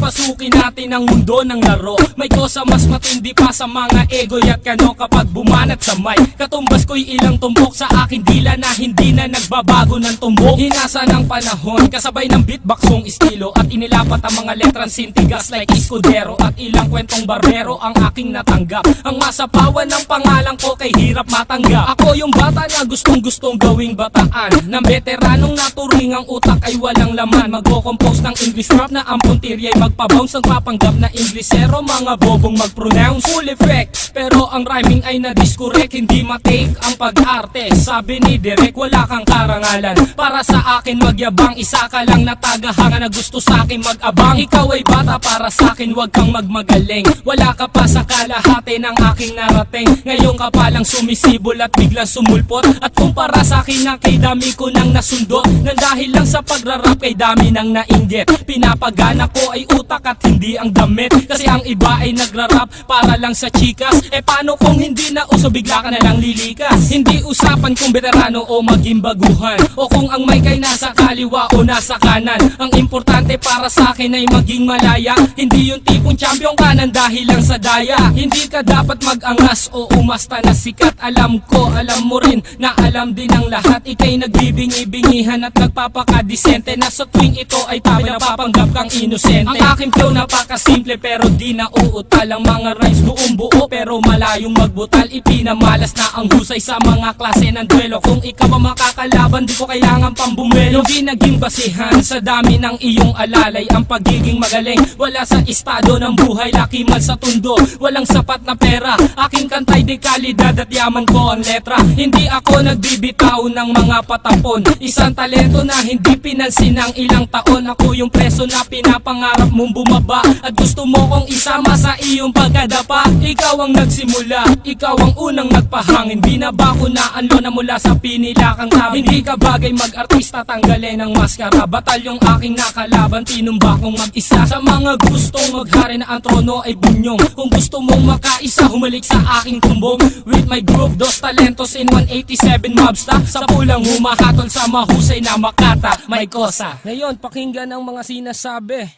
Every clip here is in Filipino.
papasukin natin ang mundo ng laro. May kosa mas matindi pa sa mga egoy at kano kapag bumanat sa mic. Katumbas ko'y ilang tumbok sa aking dila na hindi na nagbabago ng tumbok. Hinasa ng panahon, kasabay ng beatboxong estilo at inilapat ang mga letrang sintigas like Escudero at ilang kwentong barbero ang aking natanggap. Ang masapawan ng pangalan ko kay hirap matanggap. Ako yung bata na gustong gawing bataan, ng veteranong naturing ang utak ay walang laman. Magko-compose ng English rap na ang puntirya ay magpabounce. Ang papanggap na Inglesero, mga bobong mag-pronounce. Full effect, pero ang rhyming ay na-discorrect. Hindi matake ang pag-arte. Sabi ni Direk, wala kang karangalan. Para sa akin magyabang, isa ka lang na tagahanga na gusto sa akin mag-abang. Ikaw ay bata, para sa akin wag kang magmagaling. Wala ka pa sa kalahati ng aking narating. Ngayon ka palang sumisibol at biglang sumulpot. At kumpara sa akin na kay dami ko nang nasundot. Nang dahil lang sa pagrarap kay dami nang nainggit. Pinapagana ko ay utak at hindi ang damit. Kasi ang iba ay nagrarap para lang sa chikas. E paano kung hindi na uso, bigla ka na lang lilikas. Hindi usapan kung veterano o maging baguhan, o kung ang mic ay nasa kaliwa o nasa kanan. Ang importante para sa akin ay maging malaya. Hindi yung tipong champion ka nang dahil lang sa daya. Hindi ka dapat mag-angas o umasta na sikat. Alam ko, alam mo rin na alam din ang lahat. Ika'y nagbibingi-bingihan at nagpapakadisente na sa tuwing ito ay tabi napapanggap kang inosente. Ang aking flow napakasimple pero di na uutal. Ang mga rhymes buong buo pero malayong magbutal. Ipinamalas na ang husay sa mga klase ng duelo. Kung ikaw ang makakalaban, di ko kailangan pang bumelo. Di naging basihan sa dami ng iyong alalay ang pagiging magaling. Wala sa estado ng buhay, laki man sa tundo. Walang sapat na pera, aking kantay di kalidad at yaman ko ang letra. Hindi ako nagbibitaw ng mga patapon. Isang talento na hindi pinansin ng ilang taon. Ako yung preso na pinapangarap mong bumaba at gusto mo kong isama sa iyong pagkadapa. Ikaw ang nagsimula, ikaw ang unang nagpahangin. Binaba ko na anlo na mula sa pinilakang tabi. Hindi ka bagay mag-artista, tanggalin ang maskara. Batal yung aking nakalaban, tinumba kong mag-isa. Sa mga gustong maghari na ang trono ay bunyong. Kung gusto mong makaisa, humalik sa aking tumbong. With my group, Dos Talentos in 187 Mobsta. Sa pulang humahatol sa mahusay na makata. May kosa. Ngayon, pakinggan ang mga sinasabi.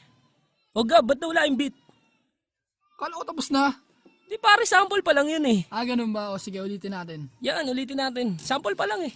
O Gab, ba't wala yung beat? Kala ko tapos na. Di pare, sample pa lang yun eh. Ganun ba? O sige, ulitin natin. Yan, ulitin natin. Sample pa lang eh.